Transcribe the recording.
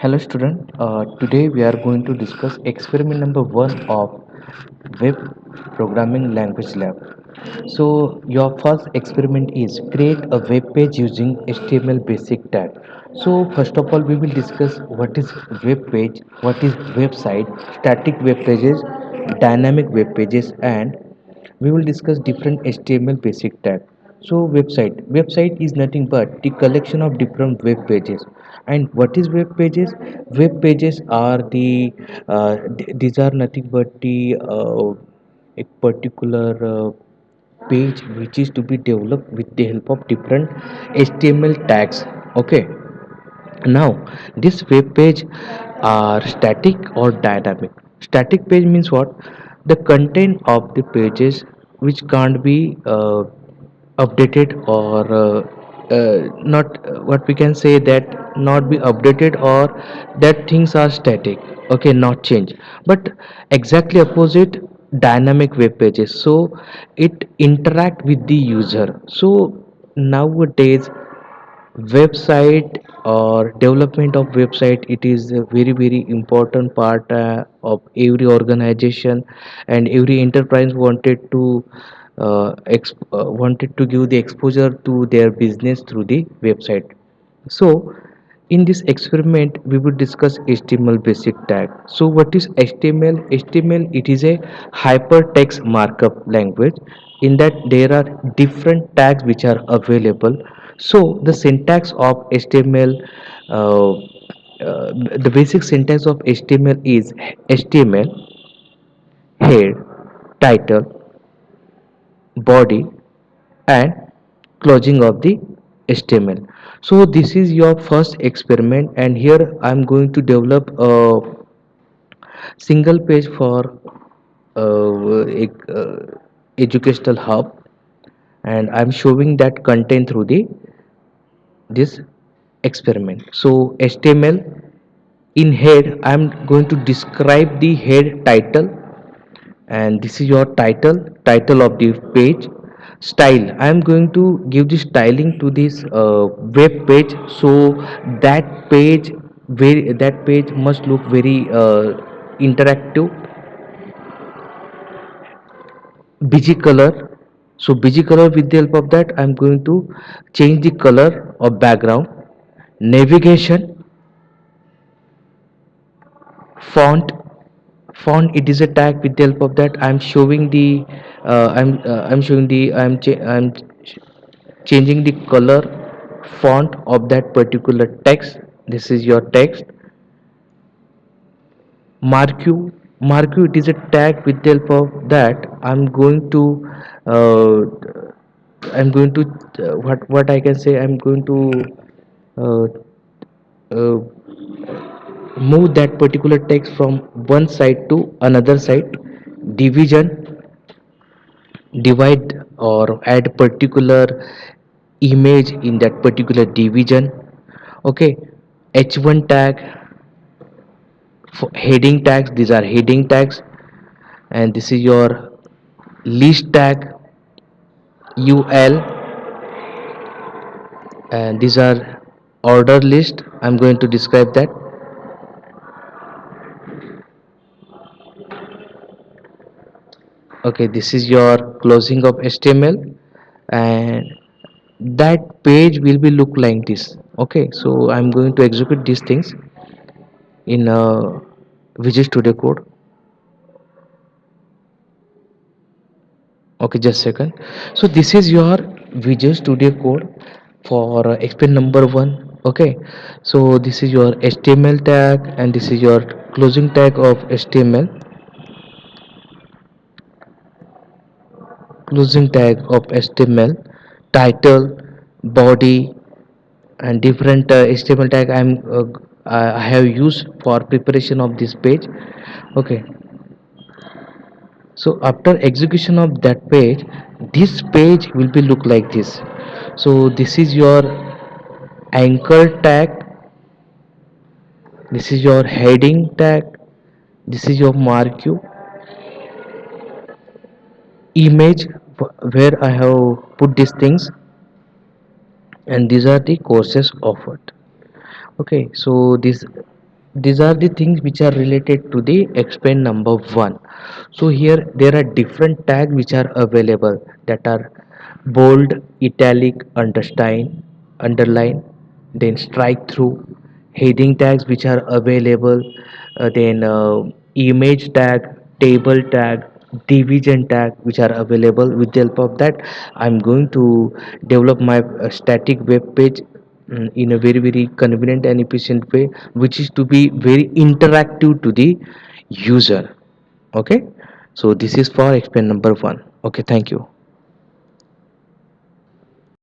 Hello student, today we are going to discuss experiment number 1 of web programming language lab. So your first experiment is create a web page using HTML basic tag. So first of all we will discuss what is web page, what is website, static web pages, dynamic web pages, and we will discuss different HTML basic tag. So website is nothing but the collection of different web pages. And what is web pages? Web pages are these are nothing but the a particular page which is to be developed with the help of different HTML tags. Okay, now this web page are static or dynamic. Static page means what? The content of the pages which can't be updated or not what we can say that not be updated, or that things are static, okay, not change. But exactly opposite, dynamic web pages, so it interact with the user. So nowadays website or development of website, it is a very important part of every organization, and every enterprise wanted to give the exposure to their business through the website. So in this experiment we will discuss HTML basic tag. So what is HTML? HTML, it is a hypertext markup language. In that there are different tags which are available. So the syntax of HTML, uh, the basic syntax of HTML is HTML head, title, body, and closing of the HTML. So this is your first experiment, and here I'm going to develop a single page for educational hub, and I'm showing that content through the this experiment. So HTML, in head I'm going to describe the head title, and this is your title of the page. Style, I am going to give the styling to this web page, so that page must look very interactive. Busy color, so busy color, with the help of that I'm going to change the color of background. Navigation, font, it is a tag. With the help of that I'm showing the I'm showing the I'm changing the color font of that particular text. This is your text. Marquee, it is a tag. With the help of that uh, I'm going to what I can say, I'm going to uh, uh, move that particular text from one side to another side. Division, divide or add particular image in that particular division. Okay, h1 tag, for heading tags, these are heading tags. And this is your list tag, ul, and these are order list. I'm going to describe that. Okay, this is your closing of HTML, and that page will be look like this. Okay, so I'm going to execute these things in Visual Studio Code. Okay, just a second. So this is your Visual Studio Code for experiment number 1. Okay, so this is your HTML tag, and this is your closing tag of HTML, closing tag of HTML, title, body, and different HTML tag I have used for preparation of this page. Okay, so after execution of that page, this page will be look like this. So this is your anchor tag, this is your heading tag, this is your marquee, image where I have put these things, and these are the courses offered. Okay, so this these are the things which are related to the explain number one. So here there are different tags which are available, that are bold, italic, underline, then strike through, heading tags which are available, then image tag, table tag, division tag which are available. With the help of that, I'm going to develop my static web page in a very convenient and efficient way, which is to be very interactive to the user. Okay, so this is for explain number one. Okay, thank you.